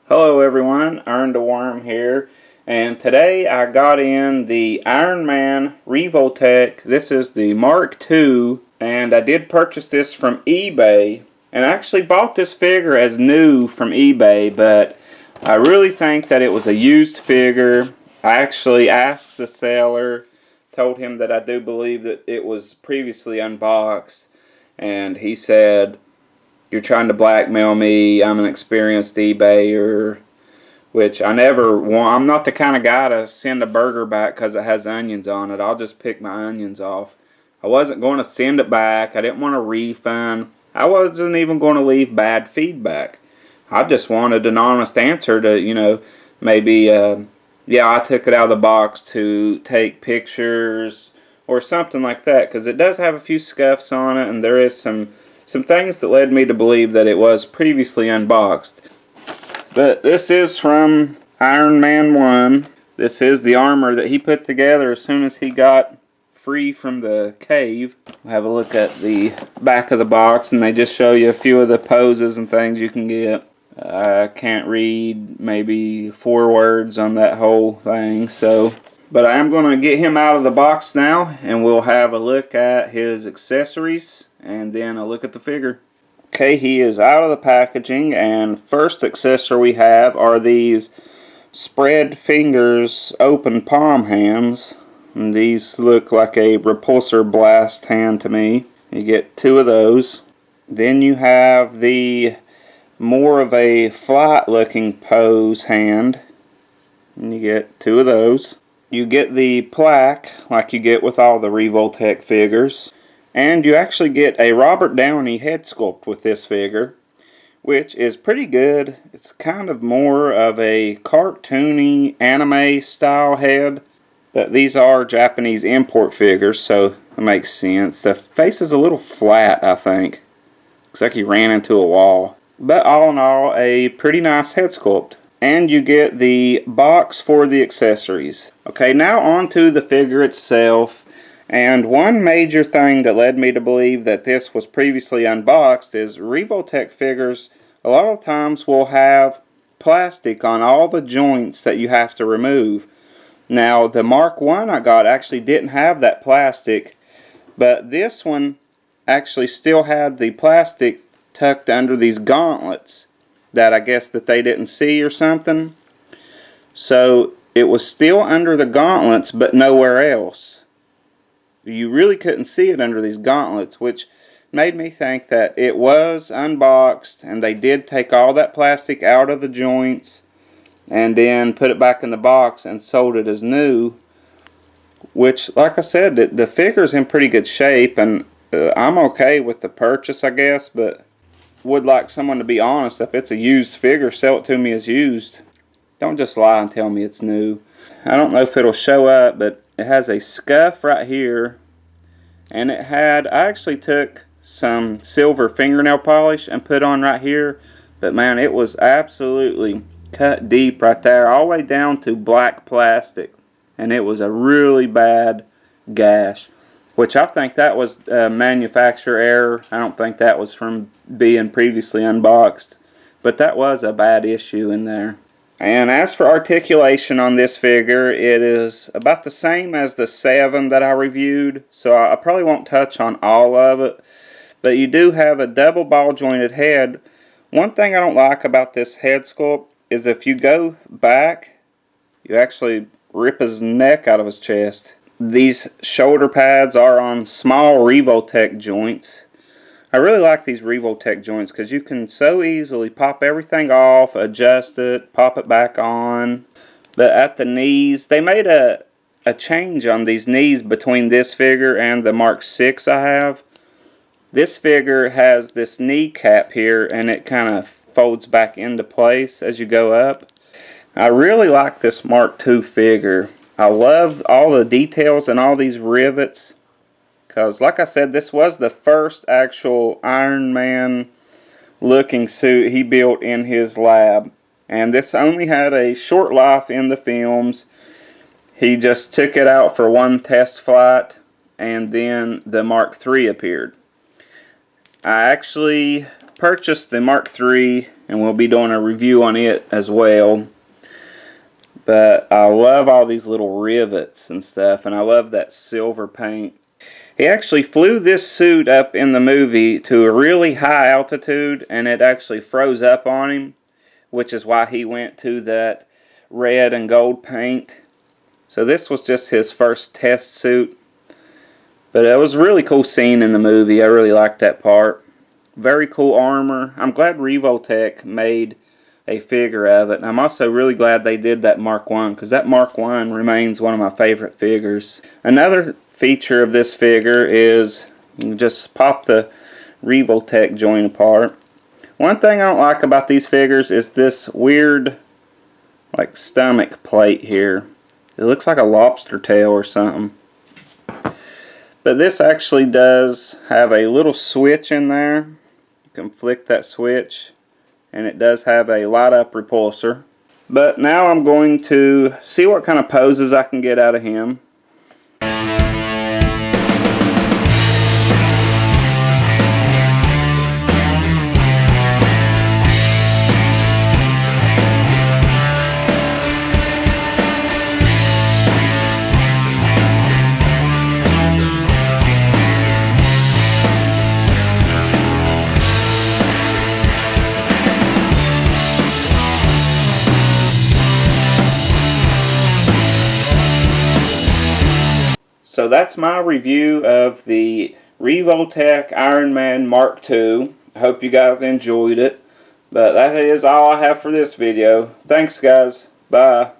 Hello everyone, Earned a Worm here, and today I got in the Iron Man Revoltech. This is the Mark II, and I did purchase this from eBay, and I actually bought this figure as new from eBay, but I really think that it was a used figure. I actually asked the seller, told him that I do believe that it was previously unboxed, and he said, "You're trying to blackmail me. I'm an experienced eBayer," which I never want. I'm not the kind of guy to send a burger back because it has onions on it. I'll just pick my onions off. I wasn't going to send it back. I didn't want a refund. I wasn't even going to leave bad feedback. I just wanted an honest answer to, maybe, yeah, I took it out of the box to take pictures or something like that, because it does have a few scuffs on it, and there is some things that led me to believe that it was previously unboxed. But this is from Iron Man 1. This is the armor that he put together as soon as he got free from the cave. We'll have a look at the back of the box, and they just show you a few of the poses and things you can get. I can't read maybe 4 words on that whole thing, but I am going to get him out of the box now, and we'll have a look at his accessories and then a look at the figure. Okay, he is out of the packaging, and first accessory we have are these spread fingers open palm hands, and these look like a repulsor blast hand to me. You get 2 of those. Then you have the more of a flat looking pose hand, and you get 2 of those. You get the plaque like you get with all the Revoltech figures. And you actually get a Robert Downey head sculpt with this figure, which is pretty good. It's kind of more of a cartoony anime style head, but these are Japanese import figures, so it makes sense. The face is a little flat, I think. Looks like he ran into a wall. But all in all, a pretty nice head sculpt. And you get the box for the accessories. Okay, now on to the figure itself. And one major thing that led me to believe that this was previously unboxed is Revoltech figures a lot of times will have plastic on all the joints that you have to remove. Now the Mark I I got actually didn't have that plastic, but this one actually still had the plastic tucked under these gauntlets that I guess that they didn't see or something. So it was still under the gauntlets but nowhere else. You really couldn't see it under these gauntlets, which made me think that it was unboxed and they did take all that plastic out of the joints and then put it back in the box and sold it as new, which, like I said, the figure's in pretty good shape, and I'm okay with the purchase, I guess, but would like someone to be honest. If it's a used figure, sell it to me as used. Don't just lie and tell me it's new. I don't know if it'll show up, but it has a scuff right here, and I actually took some silver fingernail polish and put on right here, but man, it was absolutely cut deep right there, all the way down to black plastic, and it was a really bad gash, which I think that was a manufacturer error. I don't think that was from being previously unboxed, but that was a bad issue in there. And as for articulation on this figure, it is about the same as the 7 that I reviewed, so I probably won't touch on all of it. But you do have a double ball jointed head. One thing I don't like about this head sculpt is if you go back, you actually rip his neck out of his chest. These shoulder pads are on small Revoltech joints. I really like these Revoltech joints because you can so easily pop everything off, adjust it, pop it back on. But at the knees, they made a change on these knees between this figure and the Mark VI I have. This figure has this knee cap here, and it kind of folds back into place as you go up. I really like this Mark II figure. I love all the details and all these rivets, because like I said, this was the first actual Iron Man looking suit he built in his lab, and this only had a short life in the films. He just took it out for one test flight, and then the Mark III appeared. I actually purchased the Mark III and we'll be doing a review on it as well. But I love all these little rivets and stuff, and I love that silver paint. He actually flew this suit up in the movie to a really high altitude, and it actually froze up on him, which is why he went to that red and gold paint. So this was just his first test suit. But it was a really cool scene in the movie. I really liked that part. Very cool armor. I'm glad Revoltech made a figure of it. And I'm also really glad they did that Mark I, because that Mark I remains one of my favorite figures. Another feature of this figure is you can just pop the Revoltech joint apart. One thing I don't like about these figures is this weird like stomach plate here. It looks like a lobster tail or something. But this actually does have a little switch in there. You can flick that switch, and it does have a light up repulsor. But now I'm going to see what kind of poses I can get out of him. So that's my review of the Revoltech Iron Man Mark II. I hope you guys enjoyed it. But that is all I have for this video. Thanks guys. Bye.